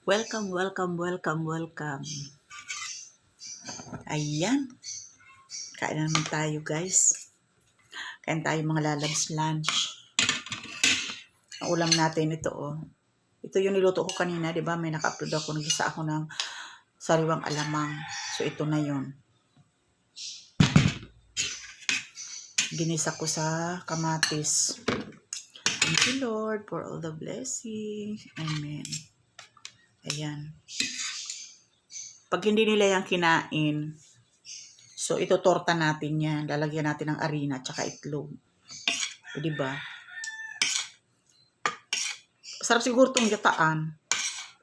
Welcome, welcome, welcome, welcome. Ayan. Kain na naman tayo, guys. Kain tayo mga lalabs lunch. Ang ulam natin ito, oh. Ito yung niluto ko kanina, di ba? May naka-upload ako. Nagisa ako ng sariwang alamang. So, ito na yun. Ginisa ko sa kamatis. Thank you, Lord, for all the blessings. Amen. Ayan. Pag hindi nila yan kinain, so ito torta natin yan. Lalagyan natin ng harina tsaka itlog. O, diba? Sarap siguro itong gataan.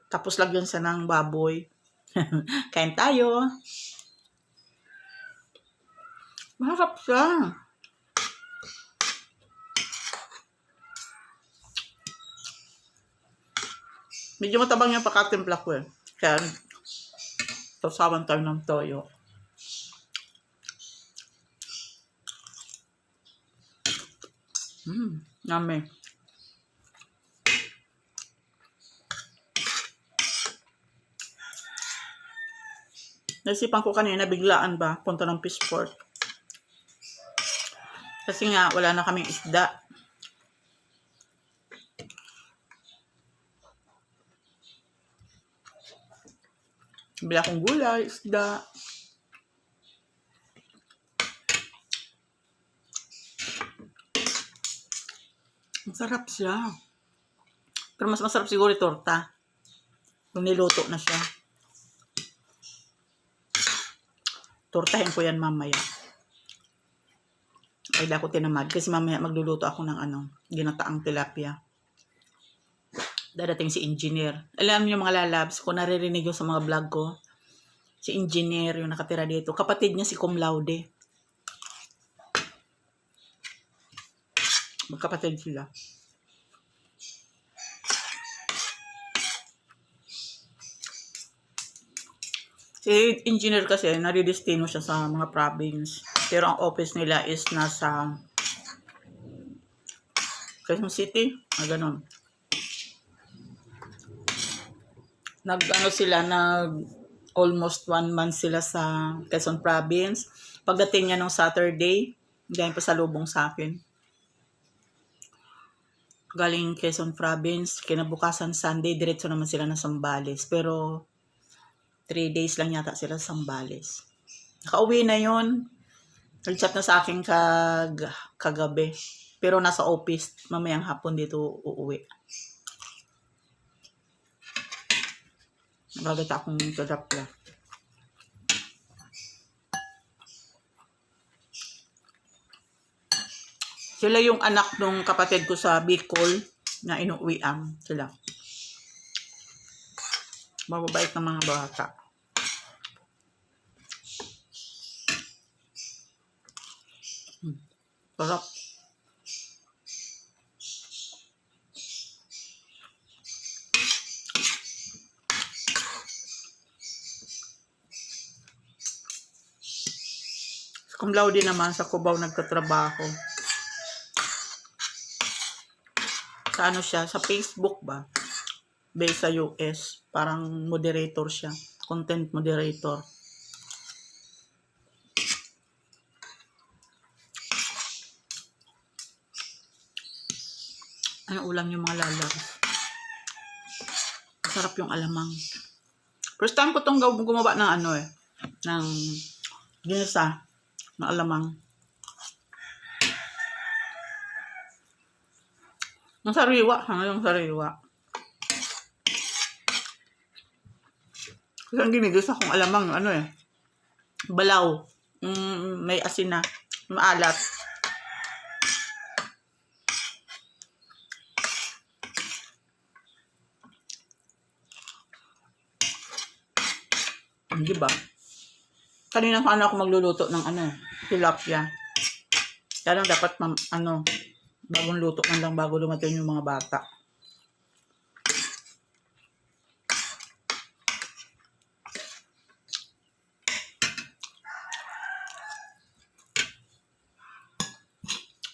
Tapos lagyan sa ng baboy. Kain tayo. Masarap siya. Medyo matabang yung pagkatimpla ko eh. Kaya sasawan tayo ng toyo. Yummy. Naisipan ko kanina, biglaan ba, punta ng Fishport. Kasi nga, wala na kaming isda. Bili akong gulay, isda. Masarap siya. Pero mas masarap siguro yung torta. Kung niluto na siya. Tortahin ko yan mamaya. Ay, dako tinamad. Kasi mamaya magluluto ako ng ginataang tilapia. Dadating si engineer. Alam niyo mga lalabs, kung naririnig yung sa mga vlog ko, si engineer yung nakatira dito. Kapatid niya si Cum Laude. Magkapatid sila. Si engineer kasi, naridestino siya sa mga province. Pero ang office nila is nasa Quezon City. Ganon. Almost 1 month sila sa Quezon Province. Pagdating niya nung Saturday, dahil pasalubong sa akin. Galing Quezon Province, kinabukasan Sunday, diretso naman sila ng Zambales. Pero 3 days lang yata sila sa Zambales. Nakauwi na yon. Nag-chat na sa akin kagabi. Pero nasa office, mamayang hapon dito uuwi. Nagagata akong tilapia. Sila yung anak ng kapatid ko sa Bicol na inuwian sila. Mababait ng mga bata. Sarap. Cum laude naman sa Cubao nagtatrabaho. Sa siya? Sa Facebook ba? Based sa US. Parang moderator siya. Content moderator. Ano ulam yung mga lalabs? Masarap yung alamang. First time ko itong gumawa ng ng ginisa na alamang. Yung sariwa. Yung sariwa. Kasi ang ginigisa kong alamang, balaw. May asin na. Maalat. Diba? Kanina sana ako magluluto ng tilapia. Kaya lang dapat bagong luto man lang bago dumating yung mga bata.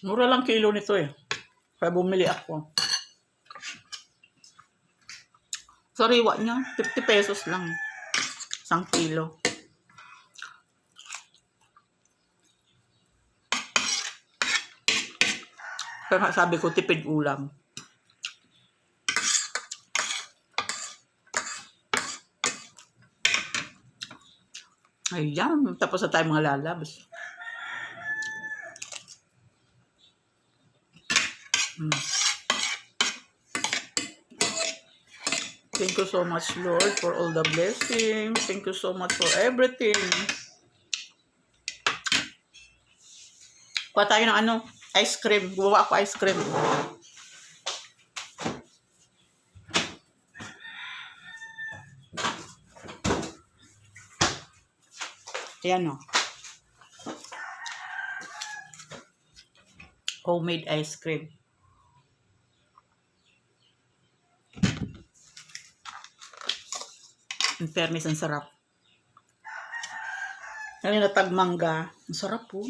Mura lang kilo nito eh. Kaya bumili ako. Sariwa niya, 50 pesos lang. 1 kilo. Kaya nga sabi ko, tipid ulam. Ayan, tapos na tayo mga lalabs. Thank you so much, Lord, for all the blessings. Thank you so much for everything. Kuha tayo ng ice cream. Gumawa ako ice cream. Ayan o. Homemade ice cream. In fairness, ang sarap. Ano na tagmangga. Ang sarap po.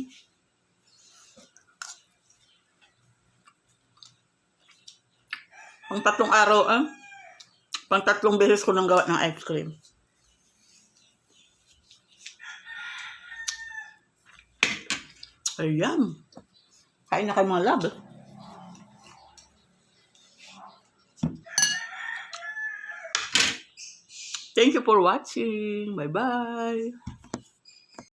Pang 3 araw, pang 3 beses ko nang gawa ng ice cream. Ayan. Kain na kayo mga love. Thank you for watching. Bye-bye.